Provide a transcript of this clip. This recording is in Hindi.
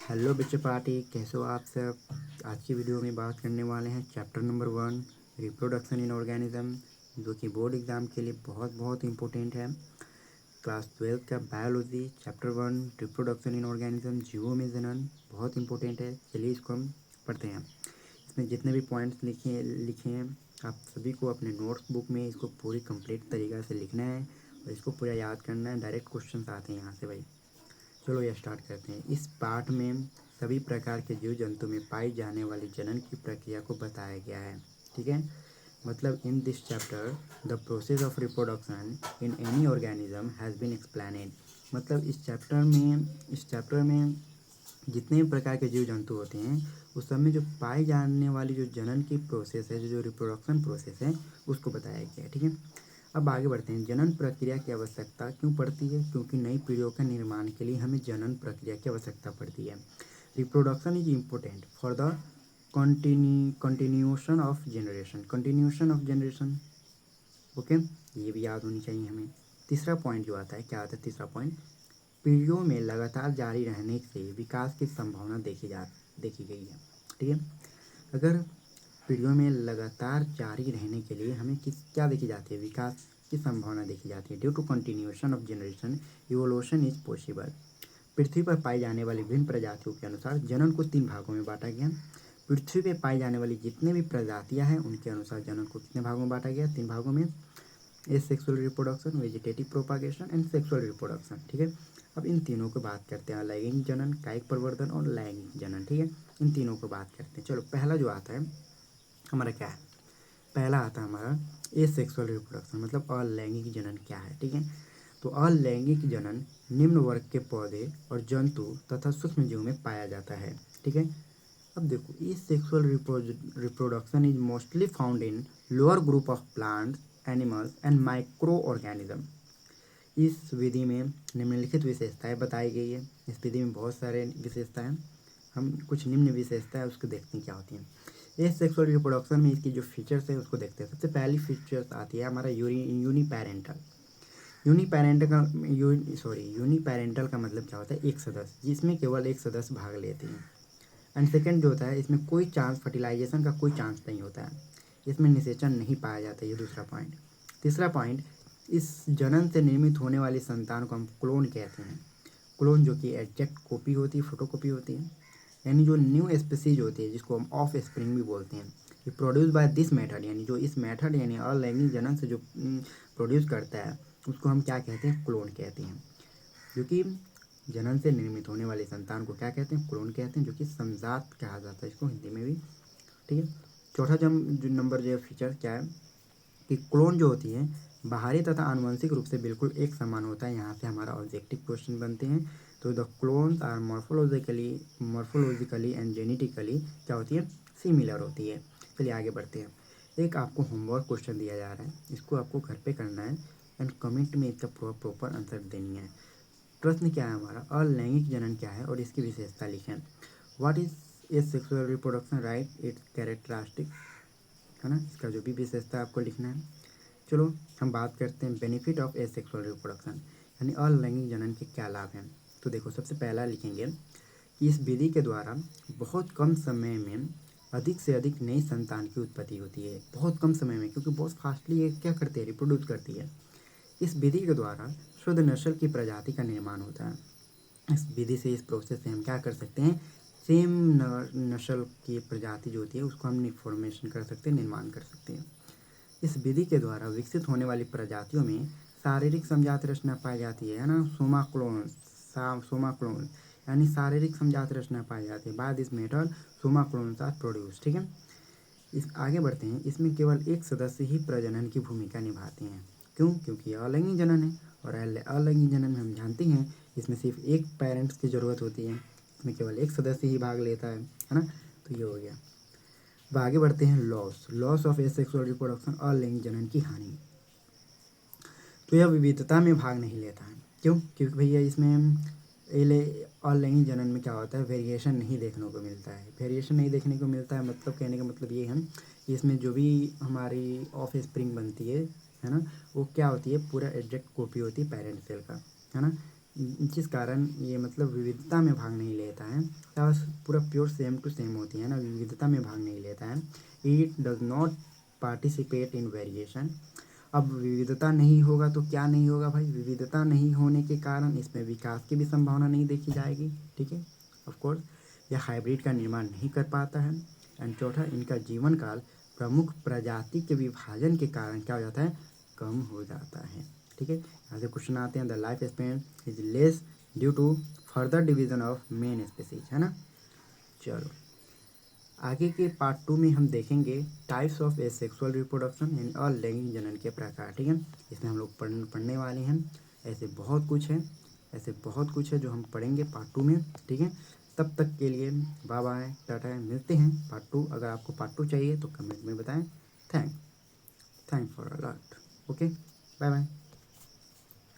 हेलो बच्चे पार्टी, कैसे हो आप सब। आज की वीडियो में बात करने वाले हैं chapter number 1 reproduction in organism, जो कि बोर्ड एग्ज़ाम के लिए बहुत बहुत इम्पोर्टेंट है। क्लास 12 का biology chapter 1 reproduction in organism जीवों में जनन बहुत इंपॉर्टेंट है। चलिए इसको हम पढ़ते हैं। इसमें जितने भी पॉइंट्स लिखे हैं आप सभी को अपने नोट्स बुक में इसको पूरी कंप्लीट तरीक़ा से लिखना है और इसको पूरा याद करना है। डायरेक्ट क्वेश्चन आते हैं यहाँ से भाई। चलो ये स्टार्ट करते हैं। इस पाठ में सभी प्रकार के जीव जंतु में पाई जाने वाली जनन की प्रक्रिया को बताया गया है। ठीक है, मतलब in this chapter the process of reproduction in any organism has been explained. मतलब इस चैप्टर में जितने भी प्रकार के जीव जंतु होते हैं उस सब में जो पाई जाने वाली जो जनन की प्रोसेस है, जो रिप्रोडक्शन प्रोसेस है, उसको बताया गया है। ठीक है, अब आगे बढ़ते हैं। जनन प्रक्रिया की आवश्यकता क्यों पड़ती है? क्योंकि नई पीढ़ियों के निर्माण के लिए हमें जनन प्रक्रिया की आवश्यकता पड़ती है। Reproduction is important for the continuation of generation. Okay, ये भी याद होनी चाहिए हमें। तीसरा पॉइंट जो आता है, क्या आता है तीसरा पॉइंट? पीढ़ियों में लगातार जारी रहने से विकास की संभावना देखी गई है। ठीक है, अगर पीढ़ियों में लगातार जारी रहने के लिए हमें क्या देखी जाती है? विकास की संभावना देखी जाती है। Due to continuation of generation evolution is possible. पृथ्वी पर पाई जाने वाली विभिन्न प्रजातियों के अनुसार जनन को 3 भागों में बांटा गया। पृथ्वी पर पाई जाने वाली जितने भी प्रजातियां हैं उनके अनुसार जनन को कितने भागों में बांटा गया? 3 भागों में। Sexual reproduction, vegetative propagation and sexual reproduction. ठीक है, अब इन तीनों को बात करते हैं। लैंगिक जनन, कायिक प्रवर्धन और लैंगिक जनन। ठीक है, इन तीनों को बात करते हैं। चलो, पहला जो आता है हमारा क्या है? पहला आता है हमारा सेक्सुअल रिप्रोडक्शन, मतलब अलैंगिक जनन क्या है। ठीक है, तो अलैंगिक जनन निम्न वर्ग के पौधे और जंतु तथा सूक्ष्म जीवों में पाया जाता है। ठीक है, अब देखो, sexual reproduction is mostly found in lower group of plants, animals and micro organism. इस विधि में निम्नलिखित विशेषताएं बताई गई है। इस विधि में बहुत सारे विशेषताएं, हम कुछ निम्न विशेषताएं उसको देखते हैं क्या होती हैं। ये सेक्सुअल रिप्रोडक्शन में इसकी जो फीचर्स है उसको देखते हैं। सबसे पहली फीचर्स आती है हमारा यूनिपेरेंटल। यूनिपेरेंटल का मतलब क्या होता है? एक सदस्य, जिसमें केवल एक सदस्य भाग लेते हैं। एंड सेकेंड जो होता है, इसमें कोई चांस, फर्टिलाइजेशन का कोई चांस नहीं होता है, इसमें निषेचन नहीं पाया जाता। ये दूसरा पॉइंट। तीसरा पॉइंट, इस जनन से निर्मित होने वाली संतान को हम क्लोन कहते हैं। क्लोन जो कि एग्जैक्ट कॉपी होती है, फोटोकॉपी होती है, यानी जो न्यू स्पीसीज होती है जिसको हम ऑफ स्प्रिंग भी बोलते हैं। ये प्रोड्यूस बाय दिस मेथड, यानी जो इस मेथड यानी अलैंगिक जनन से जो प्रोड्यूस करता है उसको हम क्या कहते हैं? क्लोन कहते हैं। जो कि जनन से निर्मित होने वाली संतान को क्या कहते हैं? क्लोन कहते हैं, जो कि समजात कहा जाता है इसको हिंदी में भी। ठीक है, चौथा जो नंबर जो फीचर क्या है कि क्लोन जो होती है बाहरी तथा आनुवंशिक रूप से बिल्कुल एक समान होता है। यहाँ से हमारा ऑब्जेक्टिव क्वेश्चन बनते हैं। तो the clones are morphologically and genetically क्या होती है? सिमिलर होती है। चलिए आगे बढ़ते हैं। एक आपको होमवर्क क्वेश्चन दिया जा रहा है, इसको आपको घर पे करना है एंड कमेंट में इसका प्रॉपर आंसर देनी है। प्रश्न क्या है हमारा? अलैंगिक जनन क्या है और इसकी विशेषता लिखें। What is a sexual reproduction, right it's characteristic, है ना। इसका जो भी विशेषता आपको लिखना है। चलो हम बात करते हैं बेनिफिट ऑफ सेक्सुअल रिप्रोडक्शन, यानी अलैंगिक जनन के क्या लाभ हैं। तो देखो, सबसे पहला लिखेंगे कि इस विधि के द्वारा बहुत कम समय में अधिक से अधिक नई संतान की उत्पत्ति होती है। बहुत कम समय में, क्योंकि बहुत फास्टली ये क्या करती है? रिप्रोड्यूस करती है। इस विधि के द्वारा शुद्ध नस्ल की प्रजाति का निर्माण होता है। इस विधि से, इस प्रोसेस से हम क्या कर सकते हैं? सेम नस्ल की प्रजाति जो होती है उसको हम फॉर्मेशन कर सकते हैं, निर्माण कर सकते हैं। इस विधि के द्वारा विकसित होने वाली प्रजातियों में शारीरिक समजात रचना पाई जाती है ना। सोमा क्लोन यानी शारीरिक समजात रचना पाई जाती है। By this method soma clones are produce. ठीक है, इस आगे बढ़ते हैं। इसमें केवल एक सदस्य ही प्रजनन की भूमिका निभाते हैं। क्यों? क्योंकि यह अलैंगिक जनन है, और अलैंगिक जनन में हम जानते हैं इसमें सिर्फ एक पेरेंट्स की ज़रूरत होती है, इसमें केवल एक सदस्य ही भाग लेता है ना। तो ये हो गया। अब आगे बढ़ते हैं। लॉस ऑफ एसेक्सुअल रिप्रोडक्शन, अलैंगिक जनन की हानि। तो यह विविधता में भाग नहीं लेता है। क्यों? क्योंकि भैया इसमें अलैंगिक जनन में क्या होता है? वेरिएशन नहीं देखने को मिलता है। वेरिएशन नहीं देखने को मिलता है, मतलब कहने का मतलब ये है कि इसमें जो भी हमारी ऑफ स्प्रिंग बनती है ना, वो क्या होती है? पूरा एग्जैक्ट कॉपी होती है पेरेंट सेल का, है ना। जिस कारण ये मतलब विविधता में भाग नहीं लेता है, बस पूरा प्योर सेम टू सेम होती है ना, विविधता में भाग नहीं लेता है। It does not participate in variation. अब विविधता नहीं होगा तो क्या नहीं होगा भाई, विविधता नहीं होने के कारण इसमें विकास की भी संभावना नहीं देखी जाएगी, ठीक है। ऑफ कोर्स यह हाइब्रिड का निर्माण नहीं कर पाता है। एंड चौथा, इनका जीवन काल प्रमुख प्रजाति के विभाजन के कारण क्या हो जाता है, कम हो जाता है, ठीक है। यहाँ से क्वेश्चन आते हैं, the life span is less due to further division of main species, है ना। चलो आगे के पार्ट 2 में हम देखेंगे टाइप्स ऑफ एसेक्सुअल रिप्रोडक्शन यानी अलैंगिक जनन के प्रकार, ठीक है। इसमें हम लोग पढ़ने वाले हैं, ऐसे बहुत कुछ है जो हम पढ़ेंगे पार्ट 2 में, ठीक है। तब तक के लिए बाय बाय, टाटा, मिलते हैं पार्ट 2। अगर आपको पार्ट 2 चाहिए तो कमेंट में बताएं। Thank for a lot. Okay, bye bye.